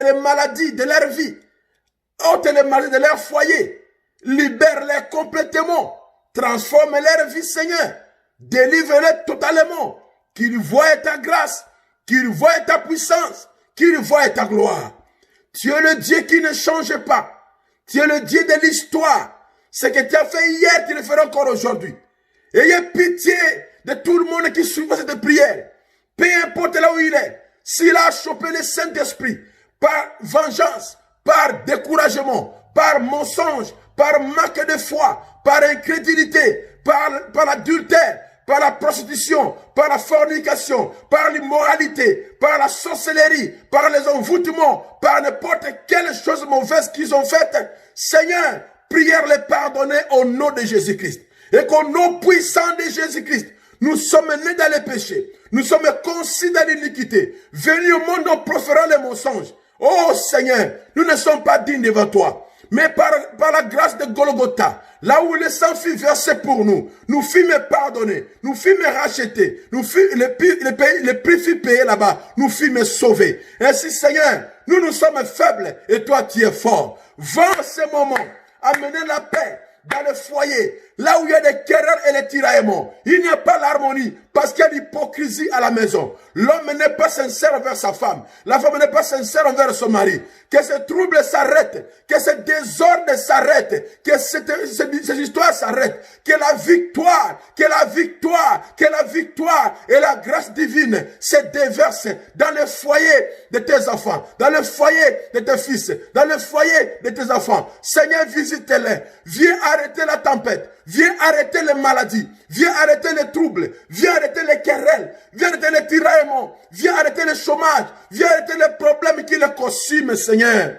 les maladies de leur vie, ôte les maladies de leur foyer, libère-les complètement, transforme leur vie, Seigneur, délivre-les totalement, qu'ils voient ta grâce, qu'ils voient ta puissance, qu'ils voient ta gloire. Tu es le Dieu qui ne change pas. Tu es le Dieu de l'histoire. Ce que tu as fait hier, tu le feras encore aujourd'hui. Ayez pitié de tout le monde qui suit cette prière. Peu importe là où il est. S'il a chopé le Saint-Esprit par vengeance, par découragement, par mensonge, par manque de foi, par incrédulité, par l'adultère, par la prostitution, par la fornication, par l'immoralité, par la sorcellerie, par les envoûtements, par n'importe quelle chose mauvaise qu'ils ont faite, Seigneur, prière les pardonner au nom de Jésus-Christ. Et qu'au nom puissant de Jésus-Christ, nous sommes nés dans les péchés, nous sommes conçus dans l'iniquité, venus au monde en proférant les mensonges. Oh Seigneur, nous ne sommes pas dignes devant toi. Mais par la grâce de Golgotha, là où le sang fut versé pour nous, nous fûmes pardonnés, nous fûmes rachetés, nous fûmes, le prix fut payé là-bas, nous fûmes sauvés. Ainsi Seigneur, nous sommes faibles et toi tu es fort. Va en ce moment, amener la paix dans le foyer, là où il y a des querelles et des tiraillements. Il n'y a pas l'harmonie parce qu'il y a l'hypocrisie à la maison. L'homme n'est pas sincère envers sa femme. La femme n'est pas sincère envers son mari. Que ce trouble s'arrête, que ce désordre s'arrête, que cette histoire s'arrête, que la victoire et la grâce divine se déversent dans le foyer de tes enfants, dans le foyer de tes fils, dans le foyer de tes enfants. Seigneur, visite-les. Viens arrêter la tempête. Viens arrêter les maladies. Viens arrêter les troubles. Viens arrêter les querelles. Viens arrêter les tiraillements. Viens arrêter le chômage. Viens arrêter les problèmes qui les consument, Seigneur.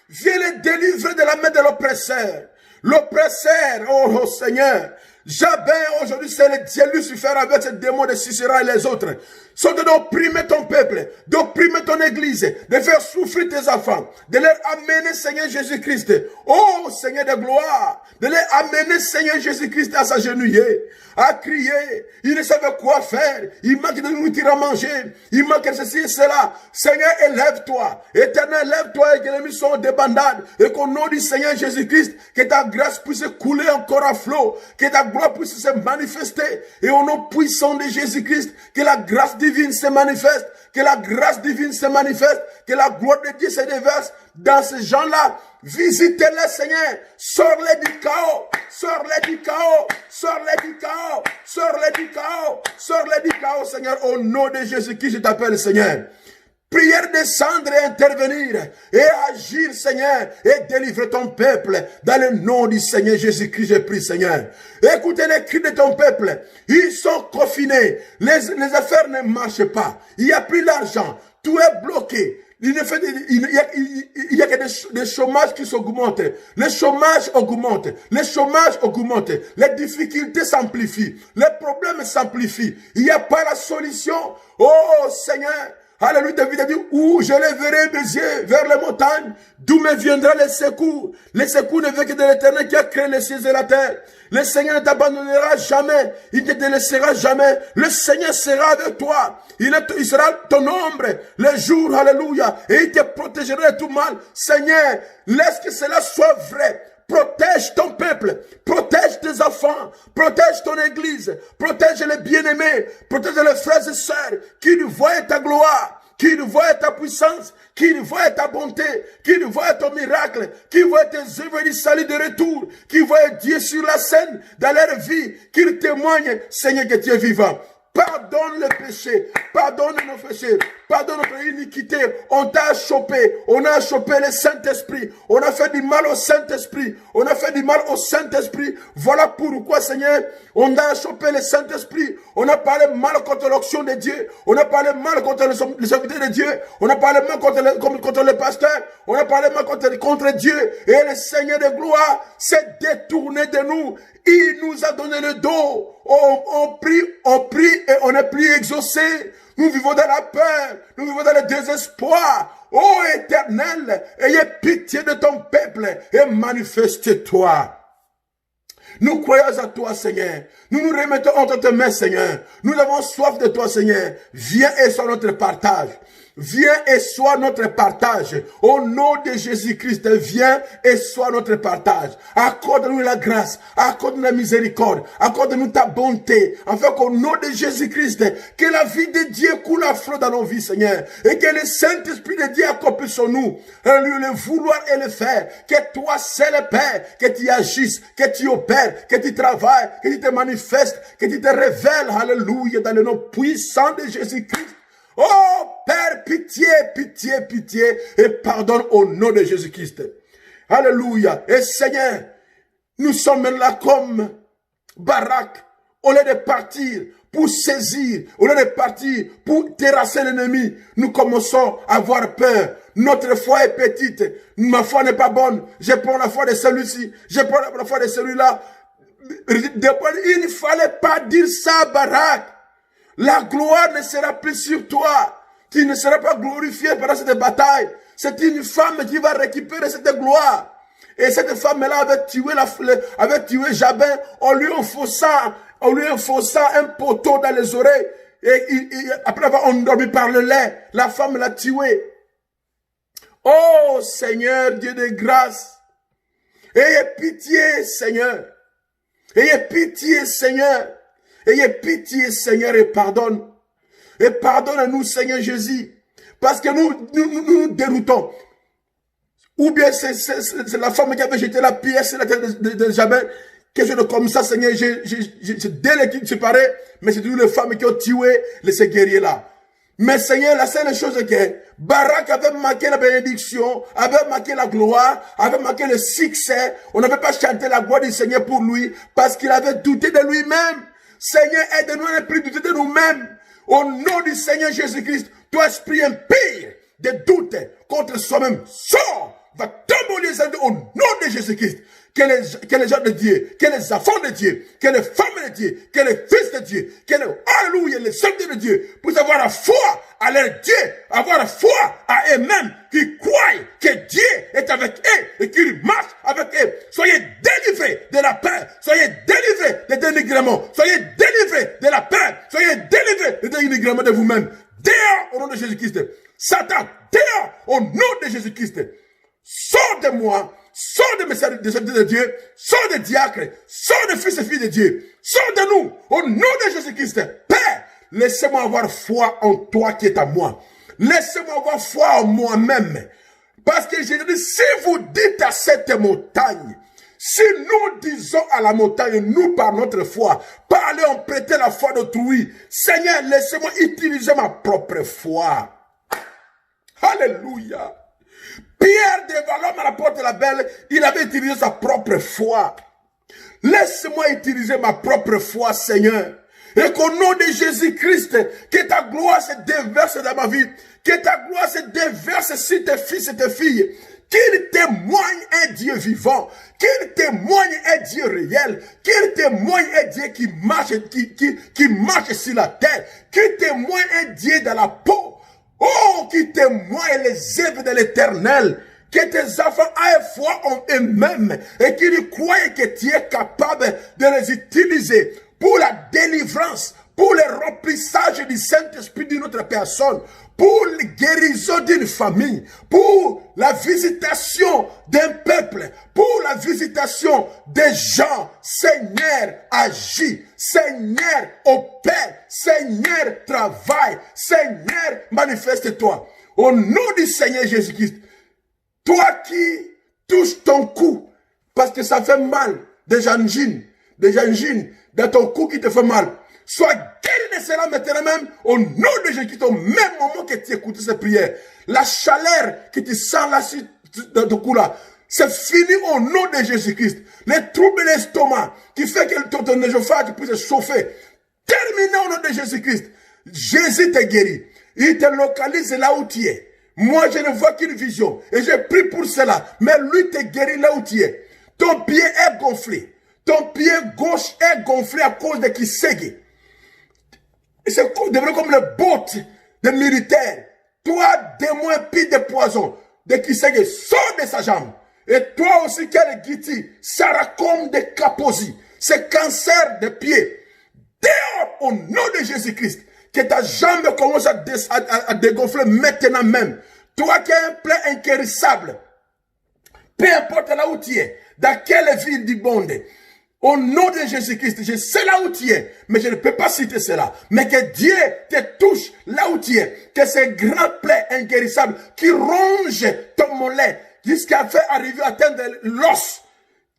Viens les délivrer de la main de l'oppresseur. L'oppresseur, oh Seigneur. Jabin, aujourd'hui, c'est le Dieu Lucifer avec ces démons de Sisera et les autres. Sont d'opprimer ton peuple, d'opprimer ton église, de faire souffrir tes enfants, de les amener, Seigneur Jésus-Christ, oh Seigneur de gloire, de les amener, Seigneur Jésus-Christ, à s'agenouiller, à crier. Ils ne savent quoi faire. Il manque de nourriture à manger. Il manque de ceci et cela. Seigneur, élève-toi. Éternel, élève-toi et que les missions débandades. Et qu'au nom du Seigneur Jésus-Christ, que ta grâce puisse couler encore à flot. Que ta gloire puisse se manifester. Et au nom puissant de Jésus-Christ, que la grâce divine se manifeste. Que la grâce divine se manifeste. Que la gloire de Dieu se déverse dans ces gens-là. Visitez-les, Seigneur. Sors-les du chaos. Sors-les du chaos. Sors-les du chaos. Sors-les du chaos. Sors-les du chaos, Seigneur. Au nom de Jésus-Christ, je t'appelle, Seigneur. Prière descendre et intervenir et agir, Seigneur, et délivrer ton peuple dans le nom du Seigneur Jésus-Christ, je prie, Seigneur. Écoutez les cris de ton peuple. Ils sont confinés. Les affaires ne marchent pas. Il n'y a plus d'argent. Tout est bloqué. Il y a que des chômages qui s'augmentent. Le chômage augmente. Le chômage augmente. Les difficultés s'amplifient. Les problèmes s'amplifient. Il n'y a pas la solution. Oh Seigneur. Alléluia, David a dit, où je lèverai mes yeux vers les montagnes, d'où me viendra le secours. Le secours ne vient que de l'Éternel qui a créé les cieux et la terre. Le Seigneur ne t'abandonnera jamais. Il ne te laissera jamais. Le Seigneur sera avec toi. Il sera ton ombre le jour, alléluia. Et il te protégera de tout mal. Seigneur, laisse que cela soit vrai. Protège ton peuple, protège tes enfants, protège ton église, protège les bien-aimés, protège les frères et sœurs qui voient ta gloire, qui voient ta puissance, qui voient ta bonté, qui voient ton miracle, qui voient tes œuvres du salut de retour, qui voient Dieu sur la scène dans leur vie, qu'ils témoignent, Seigneur, que tu es vivant. Pardonne le péché, pardonne nos péchés, pardonne notre iniquité. On t'a chopé, on a chopé le Saint-Esprit, on a fait du mal au Saint-Esprit, on a fait du mal au Saint-Esprit. Voilà pourquoi, Seigneur, on a chopé le Saint-Esprit, on a parlé mal contre l'action de Dieu, on a parlé mal contre les serviteurs de Dieu, on a parlé mal contre les pasteurs, on a parlé mal contre Dieu, et le Seigneur de gloire s'est détourné de nous. Il nous a donné le dos. On prie et on n'est plus exaucé. Nous vivons dans la peur. Nous vivons dans le désespoir. Ô Éternel, ayez pitié de ton peuple et manifeste-toi. Nous croyons à toi, Seigneur. Nous nous remettons entre tes mains, Seigneur. Nous avons soif de toi, Seigneur. Viens et sois notre partage. viens et sois notre partage. Au nom de Jésus-Christ, viens et sois notre partage. Accorde-nous la grâce, accorde-nous la miséricorde, accorde-nous ta bonté, afin qu'au nom de Jésus-Christ, que la vie de Dieu coule à flot dans nos vies, Seigneur, et que le Saint-Esprit de Dieu accomplisse en nous, le vouloir et le faire, que toi seul, Père, que tu agisses, que tu opères, que tu travailles, que tu te manifestes, que tu te révèles, alléluia, dans le nom puissant de Jésus-Christ. Oh Père, pitié, pitié, pitié, et pardonne au nom de Jésus-Christ. Alléluia. Et Seigneur, nous sommes là comme Barak, au lieu de partir pour saisir, au lieu de partir pour terrasser l'ennemi, nous commençons à avoir peur. Notre foi est petite, ma foi n'est pas bonne, je prends la foi de celui-ci, je prends la foi de celui-là. Il ne fallait pas dire ça, Barak. La gloire ne sera plus sur toi. Tu ne seras pas glorifié pendant cette bataille. C'est une femme qui va récupérer cette gloire. Et cette femme-là avait tué Jabin en lui enfonçant un poteau dans les oreilles. Et après avoir endormi par le lait, la femme l'a tué. Oh Seigneur, Dieu de grâce. Ayez pitié, Seigneur. Ayez pitié, Seigneur. Ayez pitié, Seigneur, et pardonne. Et pardonne-nous, Seigneur Jésus. Parce que nous déroutons. Ou bien c'est la femme qui avait jeté la pierre sur la tête de Jabin. Quelque chose comme ça, Seigneur. Dès l'équipe séparée, mais c'est toujours les femmes qui ont tué ces guerriers-là. Mais Seigneur, la seule chose est que Barak avait manqué la bénédiction, avait manqué la gloire, avait manqué le succès. On n'avait pas chanté la gloire du Seigneur pour lui parce qu'il avait douté de lui-même. Seigneur, aide-nous à ne plus douter de nous-mêmes. Au nom du Seigneur Jésus-Christ, toi, esprit impire de doute contre soi-même, sors, va tomber les ailes au nom de Jésus-Christ. Que les gens de Dieu, que les enfants de Dieu, que les femmes de Dieu, que les fils de Dieu, que les, alléluia, les soldats de Dieu, puissent avoir la foi à leur Dieu, avoir la foi à eux-mêmes, qui croient que Dieu est avec eux et qu'il marche avec eux. Soyez délivrés de la peur, soyez délivrés des dénigrements, soyez délivrés de la peur, soyez délivrés des dénigrements de vous-même. Dehors au nom de Jésus-Christ. Satan, dehors au nom de Jésus-Christ. Sors de moi. Sors de mes serviteurs de Dieu, sors des diacres, sors des fils et filles de Dieu, sors de nous, au nom de Jésus-Christ. Père, laissez-moi avoir foi en toi qui est à moi. Laissez-moi avoir foi en moi-même. Parce que j'ai dit, si vous dites à cette montagne, si nous disons à la montagne, nous par notre foi, parlez, on prêtait la foi d'autrui. Seigneur, laissez-moi utiliser ma propre foi. Alléluia. Pierre de Valom à la porte de la Belle, il avait utilisé sa propre foi. Laisse-moi utiliser ma propre foi, Seigneur. Et qu'au nom de Jésus-Christ, que ta gloire se déverse dans ma vie. Que ta gloire se déverse sur tes fils et tes filles. Qu'il témoigne un Dieu vivant. Qu'il témoigne un Dieu réel. Qu'il témoigne un Dieu qui marche sur la terre. Qu'il témoigne un Dieu dans la peau. Oh, qui témoigne les œuvres de l'Éternel. Que tes enfants aient foi en eux-mêmes et qu'ils croient que tu es capable de les utiliser pour la délivrance, pour le remplissage du Saint-Esprit d'une autre personne, pour la guérison d'une famille, pour la visitation d'un peuple, pour la visitation des gens. Seigneur, agis. Seigneur, opère. Seigneur, travaille. Seigneur, manifeste-toi. Au nom du Seigneur Jésus-Christ, toi qui touches ton cou, parce que ça fait mal, des angines dans ton cou qui te fait mal, sois guéri de cela maintenant même, au nom de Jésus-Christ, au même moment que tu écoutes ces prières. La chaleur que tu sens là dans ton cou là, c'est fini au nom de Jésus-Christ. Les troubles de l'estomac qui fait que ton œsophage puisse chauffer, terminé au nom de Jésus-Christ. Jésus te guérit. Il te localise là où tu es. Moi, je ne vois qu'une vision. Et j'ai pris pour cela. Mais lui te guérit là où tu es. Ton pied est gonflé. Ton pied gauche est gonflé à cause de Kisege. C'est devenu comme le bottes des militaires. Toi, démon épis de poison de Kisege, sors de sa jambe. Et toi aussi, quel guiti, saracome de Kaposi. C'est cancer de pied. Dehors, au nom de Jésus-Christ. Que ta jambe commence à dégonfler maintenant même. Toi qui as un plaie inguérissable, peu importe là où tu es, dans quelle ville du monde, au nom de Jésus-Christ, je sais là où tu es, mais je ne peux pas citer cela. Mais que Dieu te touche là où tu es, que ces grands plaies inguérissables qui rongent ton mollet jusqu'à faire arriver à atteindre l'os,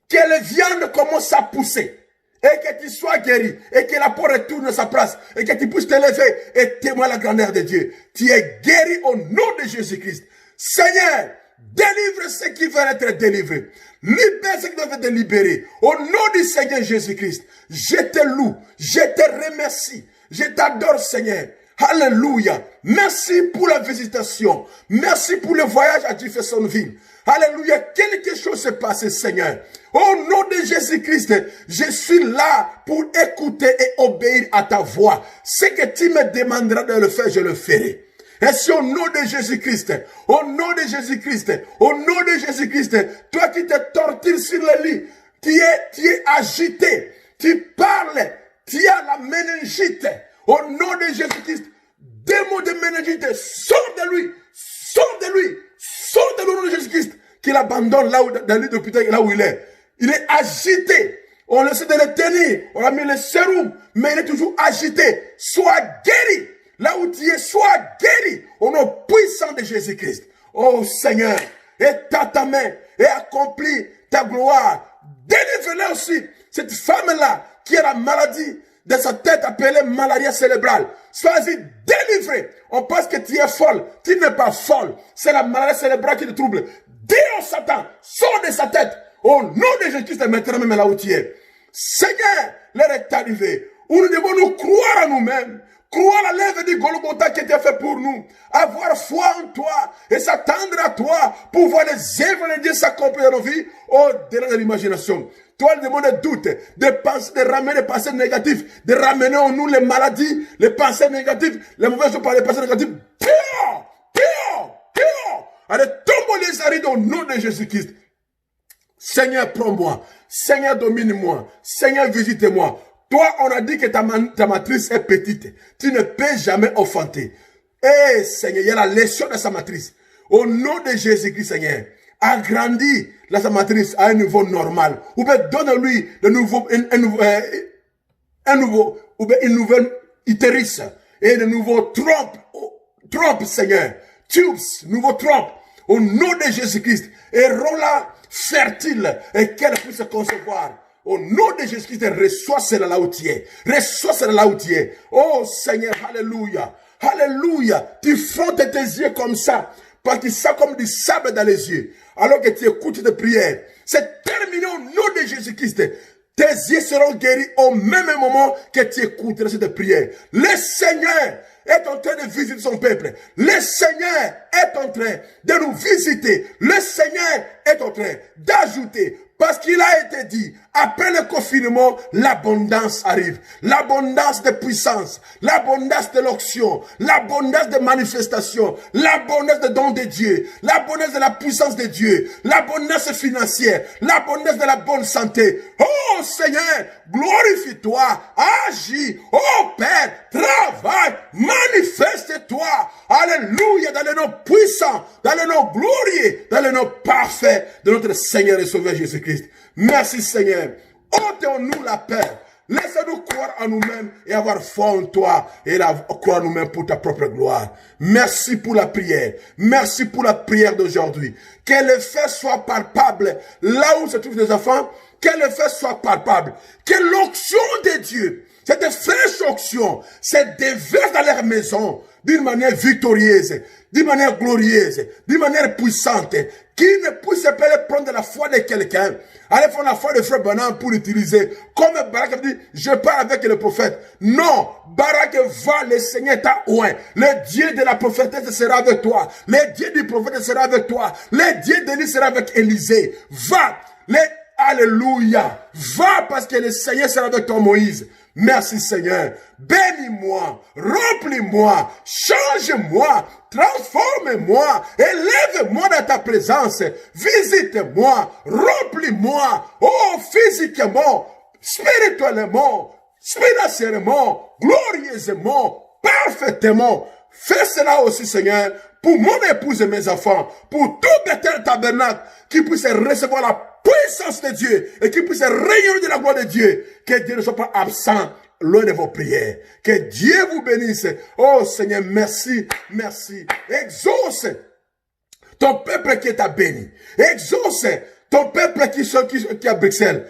que les viandes commencent à pousser. Et que tu sois guéri, et que la peau retourne à sa place, et que tu puisses te lever et témoigner la grandeur de Dieu. Tu es guéri au nom de Jésus-Christ. Seigneur, délivre ceux qui veulent être délivrés. Libère ceux qui doivent être libérés. Au nom du Seigneur Jésus-Christ, je te loue, je te remercie, je t'adore Seigneur. Alléluia. Merci pour la visitation. Merci pour le voyage à Jeffersonville. Alléluia. Quelque chose s'est passé, Seigneur. Au nom de Jésus-Christ, je suis là pour écouter et obéir à ta voix. Ce que tu me demanderas de le faire, je le ferai. Et c'est au nom de Jésus-Christ, au nom de Jésus-Christ, au nom de Jésus-Christ, toi qui te tortures sur le lit, tu es agité, tu parles, tu as la méningite. Au nom de Jésus-Christ, démon de méningite, sors de lui, sors de lui, sors de lui au nom de Jésus-Christ, qu'il abandonne là où, dans le lit d'hôpital, là où il est. Il est agité. On essaie de le tenir, on a mis le sérum, mais il est toujours agité. Sois guéri. Là où tu es, sois guéri au nom puissant de Jésus-Christ. Oh Seigneur, étends ta main et accomplis ta gloire. Délivre-la aussi, cette femme-là qui a la maladie de sa tête appelée malaria cérébrale. Sois-y délivré. On pense que tu es folle. Tu n'es pas folle. C'est la maladie cérébrale qui te trouble. Dis au Satan, sors de sa tête. Au nom de Jésus-Christ, maintenant même là où tu es. Seigneur, l'heure est arrivée où nous devons nous croire à nous-mêmes. Croire à l'œuvre du Golgotha qui était fait pour nous. Avoir foi en toi et s'attendre à toi pour voir les œuvres de Dieu s'accomplir dans nos vies au-delà de l'imagination. Toi, le démon de doute, de ramener les pensées négatives, de ramener en nous les maladies, les pensées négatives, les mauvaises choses par les pensées négatives. Pire. Allez, tombe les arides au nom de Jésus-Christ. Seigneur, prends-moi. Seigneur, domine-moi. Seigneur, visite-moi. Toi, on a dit que ta matrice est petite. Tu ne peux jamais enfanter. Eh, Seigneur, il y a la lésion de sa matrice. Au nom de Jésus-Christ, Seigneur, agrandis sa matrice à un niveau normal. Ou bien donne-lui une nouvelle utérus et de nouveaux trompes, Seigneur. Tubes, nouveaux trompes. Au nom de Jésus-Christ. Et rends-la fertile et qu'elle puisse se concevoir. Au nom de Jésus-Christ, reçois cela là où tu es. Reçois cela là où tu es. Oh Seigneur, alléluia. Alléluia. Tu frontes tes yeux comme ça. Parce que ça comme du sable dans les yeux. Alors que tu écoutes tes prières. C'est terminé au nom de Jésus-Christ. Tes yeux seront guéris au même moment que tu écouteras cette prière. Le Seigneur est en train de visiter son peuple. Le Seigneur est en train de nous visiter. Le Seigneur est en train d'ajouter. Parce qu'il a été dit, après le confinement, l'abondance arrive. L'abondance de puissance, l'abondance de l'onction, l'abondance de manifestation, l'abondance de dons de Dieu, l'abondance de la puissance de Dieu, l'abondance financière, l'abondance de la bonne santé. Oh Seigneur, glorifie-toi, agis. Oh Père, travaille, manifeste-toi. Alléluia, dans le nom puissant, dans le nom glorieux, dans le nom parfait de notre Seigneur et Sauveur Jésus-Christ. Merci Seigneur. Ôtez-nous la peur. Laissez-nous croire en nous-mêmes et avoir foi en toi et croire en nous-mêmes pour ta propre gloire. Merci pour la prière. Merci pour la prière d'aujourd'hui. Que l'effet soit palpable là où se trouvent les enfants. Que l'effet soit palpable. Que l'onction de Dieu, cette fraîche onction, se déverse dans leur maison d'une manière victorieuse, d'une manière glorieuse, d'une manière puissante, qui ne puisse pas prendre la foi de quelqu'un, aller prendre la foi de frère Branham pour l'utiliser. Comme Barak a dit, je parle avec le prophète. Non, Barak va, le Seigneur t'a oint. Le Dieu de la prophétesse sera avec toi. Le Dieu du prophète sera avec toi. Le Dieu d'Élie sera avec Élisée. Va, alléluia. Va parce que le Seigneur sera avec toi, Moïse. Merci Seigneur. Bénis-moi, remplis-moi, change-moi, transforme-moi, élève-moi dans ta présence. Visite-moi, remplis-moi, oh physiquement, spirituellement, financièrement, glorieusement. parfaitement. Fais cela aussi, Seigneur, pour mon épouse et mes enfants, pour tout Bethel Tabernacle, qui puisse recevoir la puissance de Dieu et qui puisse rayonner de la gloire de Dieu. Que Dieu ne soit pas absent loin de vos prières. Que Dieu vous bénisse. Oh Seigneur, merci, merci. Exauce ton peuple qui est béni. Exauce ton peuple qui est à Bruxelles.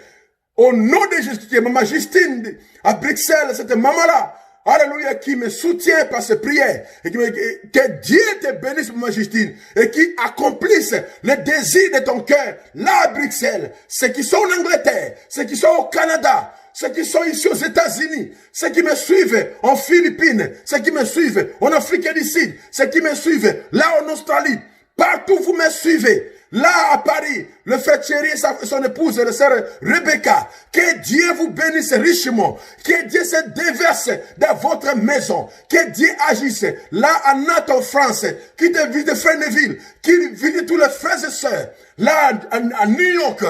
Au nom de Jésus, Maman Justine à Bruxelles, cette maman-là, alléluia, qui me soutient par ses prières. Et que Dieu te bénisse, Maman Justine, et qui accomplisse le désir de ton cœur, là à Bruxelles, ceux qui sont en Angleterre, ceux qui sont au Canada, ceux qui sont ici aux États-Unis, ceux qui me suivent en Philippines, ceux qui me suivent en Afrique du Sud, ceux qui me suivent là en Australie, partout vous me suivez. Là à Paris, le frère Thierry et son épouse, la sœur Rebecca, que Dieu vous bénisse richement, que Dieu se déverse dans votre maison, que Dieu agisse là à Nantes en France, qui te visite Fresneville, qui visite tous les frères et sœurs, là à New York,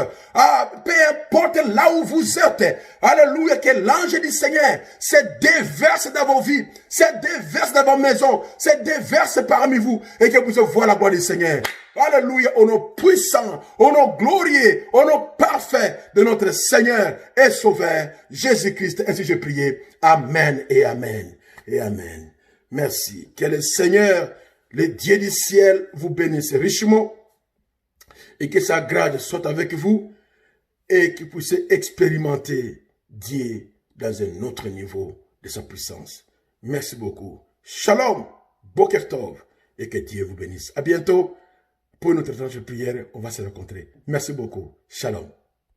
peu importe là où vous êtes, alléluia, que l'ange du Seigneur se déverse dans vos vies, se déverse dans vos maisons, se déverse parmi vous, et que vous voyez la gloire du Seigneur. Alléluia, au nom puissant, au nom glorieux, au nom parfait de notre Seigneur et Sauveur, Jésus-Christ. Ainsi j'ai prié. Amen et Amen et Amen. Merci. Que le Seigneur, le Dieu du ciel, vous bénisse richement et que sa grâce soit avec vous et que vous puissiez expérimenter Dieu dans un autre niveau de sa puissance. Merci beaucoup. Shalom, Boker Tov, et que Dieu vous bénisse. À bientôt. Pour notre temps de prière, on va se rencontrer. Merci beaucoup. Shalom.